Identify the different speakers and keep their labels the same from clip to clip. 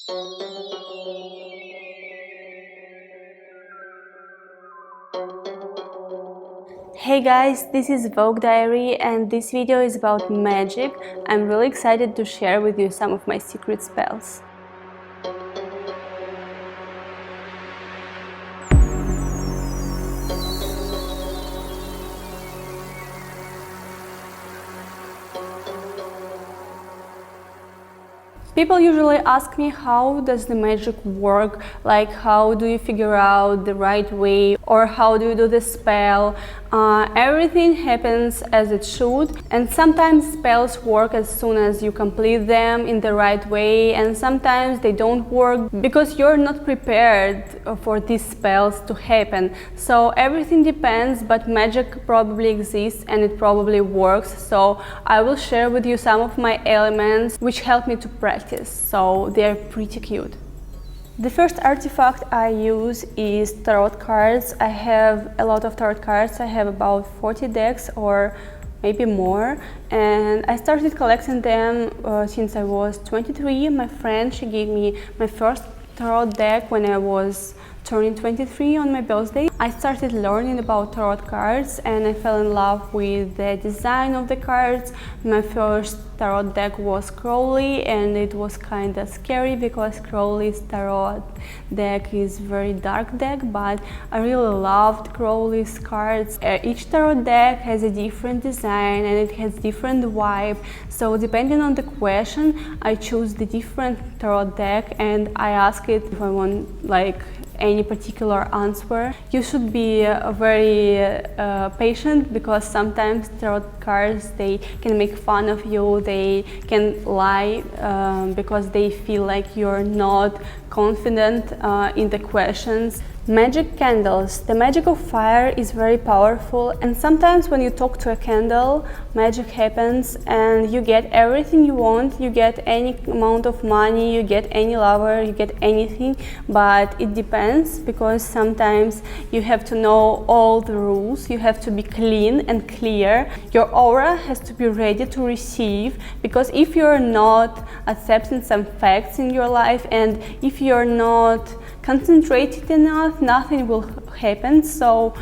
Speaker 1: Hey guys, this is Voguediary and this video is about magic. I'm really excited to share with you some of my secret spells. People usually ask me, how does the magic work? Like, how do you figure out the right way, or how do you do the spell? Everything happens as it should, and sometimes spells work as soon as you complete them in the right way, and sometimes they don't work because you're not prepared for these spells to happen. So everything depends, but magic probably exists and it probably works. So I will share with you some of my elements which help me to practice. So they're pretty cute. The first artifact I use is tarot cards. I have a lot of tarot cards. I have about 40 decks or maybe more, and I started collecting them since I was 23. My friend, she gave me my first tarot deck when I was turning 23 on my birthday. I started learning about tarot cards and I fell in love with the design of the cards. My first tarot deck was Crowley, and it was kind of scary because Crowley's tarot deck is very dark deck, but I really loved Crowley's cards. Each tarot deck has a different design and it has different vibe, so depending on the question I choose the different tarot deck and I ask it if I want like any particular answer. You should be very patient because sometimes tarot cards, they can make fun of you, they can lie because they feel like you're not confident in the questions. Magic candles. The magic of fire is very powerful, and sometimes when you talk to a candle, magic happens and you get everything you want. You get any amount of money, you get any lover, you get anything, but it depends because sometimes you have to know all the rules. You have to be clean and clear. Your aura has to be ready to receive, because if you're not accepting some facts in your life and if you're not concentrated enough, nothing will happen. So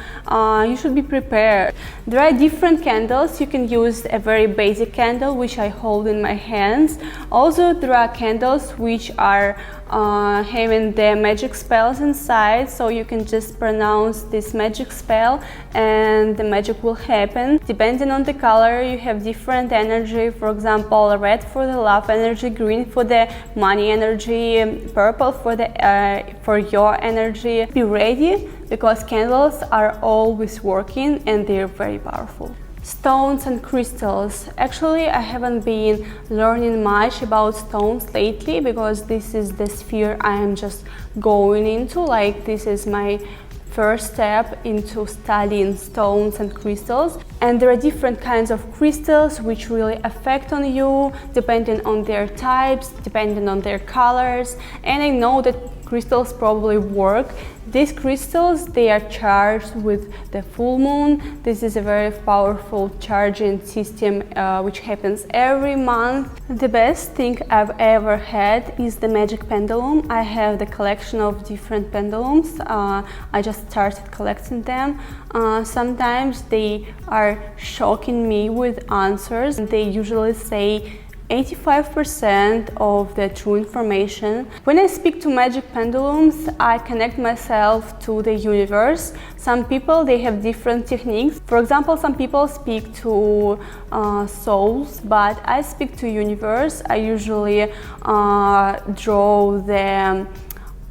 Speaker 1: you should be prepared. There are different candles. You can use a very basic candle which I hold in my hands. Also there are candles which are having the magic spells inside, so you can just pronounce this magic spell and the magic will happen. Depending on the color, you have different energy. For example, red for the love energy, green for the money energy, purple for the for your energy. Be ready because candles are always working and they're very powerful. Stones and crystals. Actually, I haven't been learning much about stones lately because this is the sphere I am just going into. Like, this is my first step into studying stones and crystals. And there are different kinds of crystals which really affect on you, depending on their types, depending on their colors. And I know that crystals probably work. These crystals, they are charged with the full moon. This is a very powerful charging system which happens every month. The best thing I've ever had is the magic pendulum. I have the collection of different pendulums. I just started collecting them. Sometimes they are shocking me with answers. They usually say 85% of the true information. When I speak to magic pendulums, I connect myself to the universe. Some people, they have different techniques. For example, some people speak to souls, but I speak to universe. I usually draw the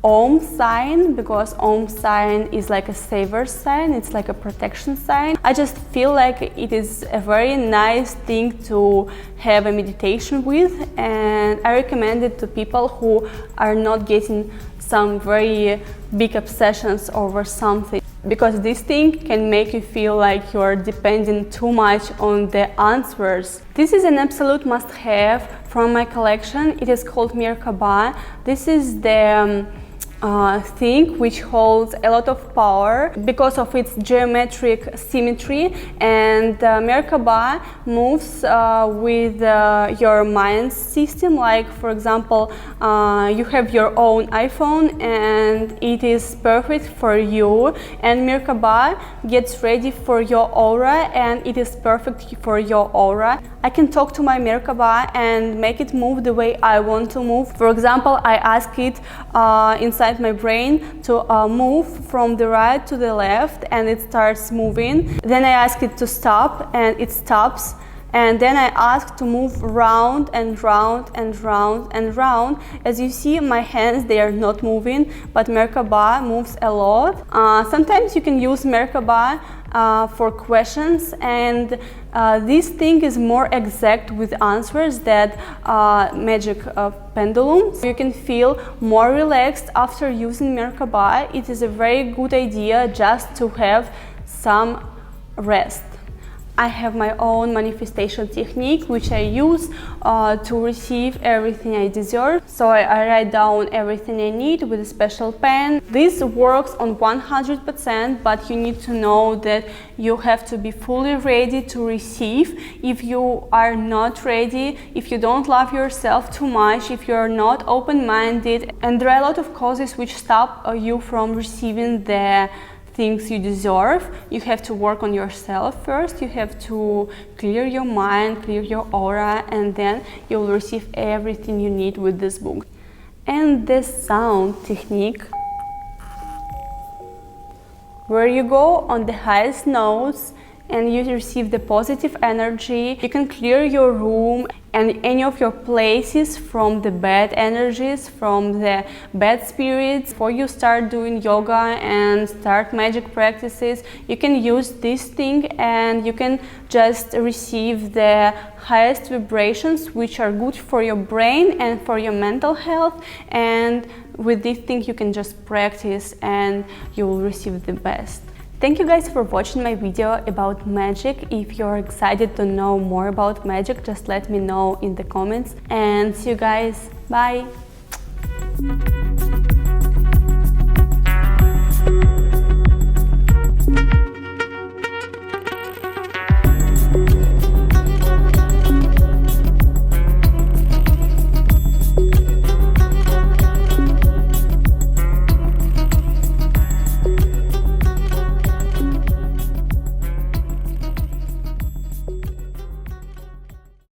Speaker 1: Om sign, because Om sign is like a saver sign, it's like a protection sign. I just feel like it is a very nice thing to have a meditation with, and I recommend it to people who are not getting some very big obsessions over something, because this thing can make you feel like you're depending too much on the answers. This is an absolute must-have from my collection. It is called Mercaba. This is the thing which holds a lot of power because of its geometric symmetry, and Merkabah moves with your mind system. Like, for example, you have your own iPhone and it is perfect for you, and Merkabah gets ready for your aura and it is perfect for your aura. I can talk to my Merkabah and make it move the way I want to move. For example, I ask it inside my brain to move from the right to the left, and it starts moving. Then I ask it to stop and it stops. And then I ask to move round and round and round and round. As you see, my hands, they are not moving, but Merkabah moves a lot. Sometimes you can use Merkabah for questions, and this thing is more exact with answers than magic pendulums. You can feel more relaxed after using Merkabah. It is a very good idea just to have some rest. I have my own manifestation technique which I use to receive everything I deserve. So I write down everything I need with a special pen. This works on 100%, but you need to know that you have to be fully ready to receive. If you are not ready, if you don't love yourself too much, if you are not open-minded, and there are a lot of causes which stop you from receiving the things you deserve, you have to work on yourself first. You have to clear your mind, clear your aura, and then you will receive everything you need with this book. And this sound technique, where you go on the highest notes and you receive the positive energy. You can clear your room and any of your places from the bad energies, from the bad spirits. Before you start doing yoga and start magic practices, you can use this thing and you can just receive the highest vibrations which are good for your brain and for your mental health. And with this thing you can just practice and you will receive the best. Thank you guys for watching my video about magic. If you're excited to know more about magic, just let me know in the comments. And see you guys. Bye!